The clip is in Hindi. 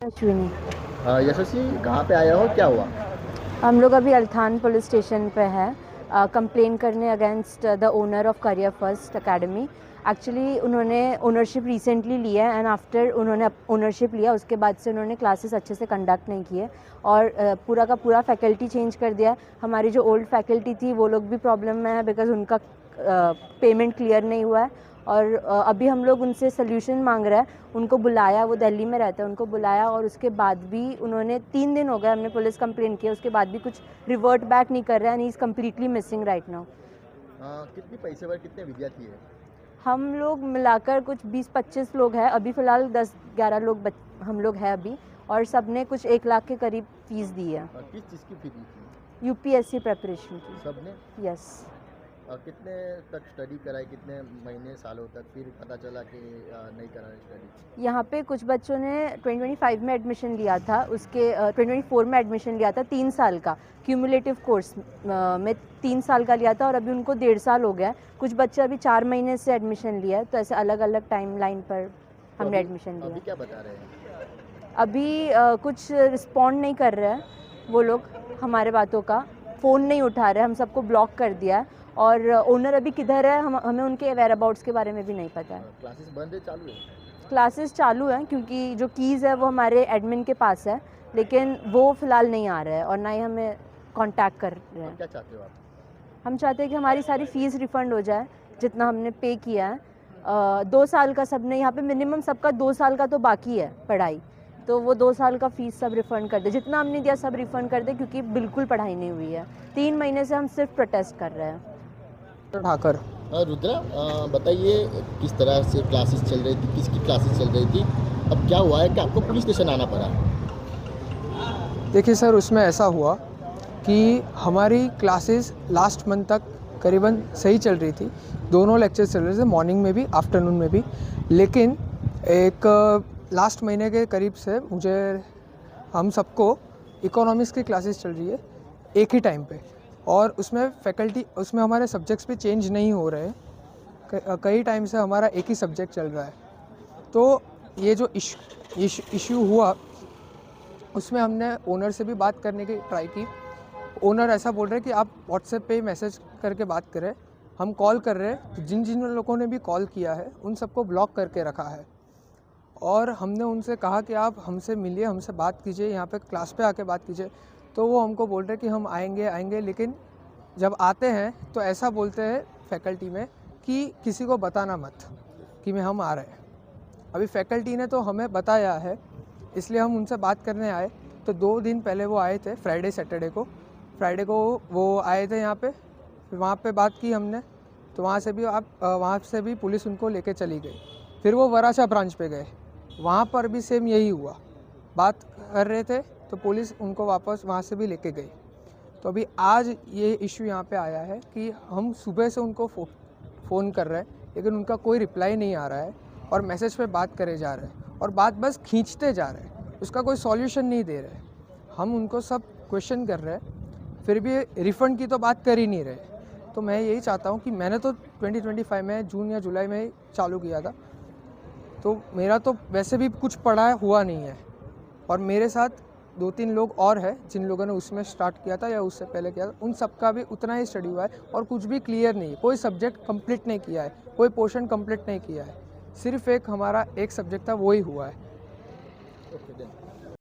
अश्विनी। यशस्वी कहाँ पे आया हो, क्या हुआ? हम लोग अभी अल्थान पुलिस स्टेशन पे हैं कंप्लेन करने against the owner of career first academy. Actually उन्होंने ओनरशिप रिसेंटली लिया है एंड आफ्टर उन्होंने ओनरशिप लिया उसके बाद से उन्होंने क्लासेस अच्छे से कंडक्ट नहीं किए और पूरा का पूरा फैकल्टी चेंज कर दिया। हमारी जो ओल्ड फैकल्टी थी वो लोग भी प्रॉब्लम में है बिकॉज उनका पेमेंट क्लियर नहीं हुआ है और अभी हम लोग उनसे सोल्यूशन मांग रहे हैं। उनको बुलाया, वो दिल्ली में रहते हैं, उनको बुलाया और उसके बाद भी उन्होंने 3 दिन हो गए हमने पुलिस कंप्लेन किया, उसके बाद भी कुछ रिवर्ट बैक नहीं कर रहा है and he is completely missing right now. कितनी पैसे पर कितने विद्यार्थी है? हम लोग मिलाकर कुछ 20-25 लोग हैं अभी फ़िलहाल, 10-11 लोग हम लोग हैं अभी और सब ने कुछ 1 लाख के करीब फीस दी है। किस चीज़ की फी दी थी? यूपीएससी प्रिपरेशन की। सबने? यस। कितने तक स्टडी कराई, कितने महीने सालों तक, फिर पता चला कि नहीं करा स्टडी? यहाँ पे कुछ बच्चों ने 2025 में एडमिशन लिया था, उसके 2024 में एडमिशन लिया था 3 साल का क्यूमुलेटिव कोर्स में 3 साल का लिया था और अभी उनको 1.5 साल हो गया है। कुछ बच्चे अभी 4 महीने से एडमिशन लिया है, तो ऐसे अलग अलग टाइम लाइन पर हमने एडमिशन लिया। अभी क्या बता रहे हैं? अभी कुछ रिस्पॉन्ड नहीं कर रहे हैं वो लोग हमारे बातों का, फ़ोन नहीं उठा रहे, हम सबको ब्लॉक कर दिया है और ओनर अभी किधर है हमें उनके वेयर अबाउट्स के बारे में भी नहीं पता है। क्लासेस बंद है, चालू है? क्लासेस चालू हैं क्योंकि जो कीज़ है वो हमारे एडमिन के पास है, लेकिन वो फ़िलहाल नहीं आ रहा है और ना ही हमें कांटेक्ट कर रहे हैं। क्या चाहते हो आप? हम चाहते हैं कि हमारी सारी फ़ीस रिफ़ंड हो जाए जितना हमने पे किया है। 2 साल का सबने यहाँ पे मिनिमम सबका 2 साल का तो बाकी है पढ़ाई, तो वो 2 साल का फ़ीस सब रिफ़ंड कर दे, जितना हमने दिया सब रिफ़ंड कर दे क्योंकि बिल्कुल पढ़ाई नहीं हुई है। 3 महीने से हम सिर्फ प्रोटेस्ट कर रहे हैं। ठाकर। रुद्रा, बताइए किस तरह से क्लासेस चल रही थी, किसकी क्लासेस चल रही थी, अब क्या हुआ है कि आपको पुलिस स्टेशन आना पड़ा? देखिए सर, उसमें ऐसा हुआ कि हमारी क्लासेस लास्ट मंथ तक करीबन सही चल रही थी। दोनों लेक्चर्स चल रहे थे, मॉर्निंग में भी आफ्टरनून में भी। लेकिन एक लास्ट महीने के करीब से हम सबको इकोनॉमिक्स की क्लासेस चल रही है एक ही टाइम पे और उसमें हमारे सब्जेक्ट्स भी चेंज नहीं हो रहे हैं। कई टाइम से हमारा एक ही सब्जेक्ट चल रहा है। तो ये जो इशू हुआ उसमें हमने ओनर से भी बात करने की ट्राई की। ओनर ऐसा बोल रहे हैं कि आप व्हाट्सएप पे मैसेज करके बात करें। हम कॉल कर रहे हैं, जिन जिन लोगों ने भी कॉल किया है उन सबको ब्लॉक करके रखा है और हमने उनसे कहा कि आप हमसे मिलिए, हमसे बात कीजिए, यहाँ पे क्लास पे आके बात कीजिए। तो वो हमको बोल रहे हैं कि हम आएंगे, लेकिन जब आते हैं तो ऐसा बोलते हैं फैकल्टी में कि किसी को बताना मत कि हम आ रहे हैं। अभी फैकल्टी ने तो हमें बताया है, इसलिए हम उनसे बात करने आए। तो 2 दिन पहले वो आए थे, फ्राइडे को वो आए थे यहाँ पे, फिर वहाँ पे बात की हमने। तो वहाँ से भी पुलिस उनको लेके चली गई। फिर वो वराछा ब्रांच पे गए, वहाँ पर भी सेम यही हुआ, बात कर रहे थे तो पुलिस उनको वापस वहाँ से भी लेके गई। तो अभी आज ये इशू यहाँ पे आया है कि हम सुबह से उनको फ़ोन कर रहे हैं लेकिन उनका कोई रिप्लाई नहीं आ रहा है और मैसेज पे बात करे जा रहे हैं और बात बस खींचते जा रहे हैं, उसका कोई सॉल्यूशन नहीं दे रहे। हम उनको सब क्वेश्चन कर रहे हैं, फिर भी रिफ़ंड की तो बात कर ही नहीं रहे। तो मैं यही चाहता हूँ कि मैंने तो 2025 में जून या जुलाई में चालू किया था, तो मेरा तो वैसे भी कुछ पढ़ा हुआ नहीं है और मेरे साथ 2-3 लोग और हैं जिन लोगों ने उसमें स्टार्ट किया था या उससे पहले किया था, उन सबका भी उतना ही स्टडी हुआ है और कुछ भी क्लियर नहीं है। कोई सब्जेक्ट कंप्लीट नहीं किया है, कोई पोर्शन कंप्लीट नहीं किया है, सिर्फ एक हमारा एक सब्जेक्ट था वो ही हुआ है।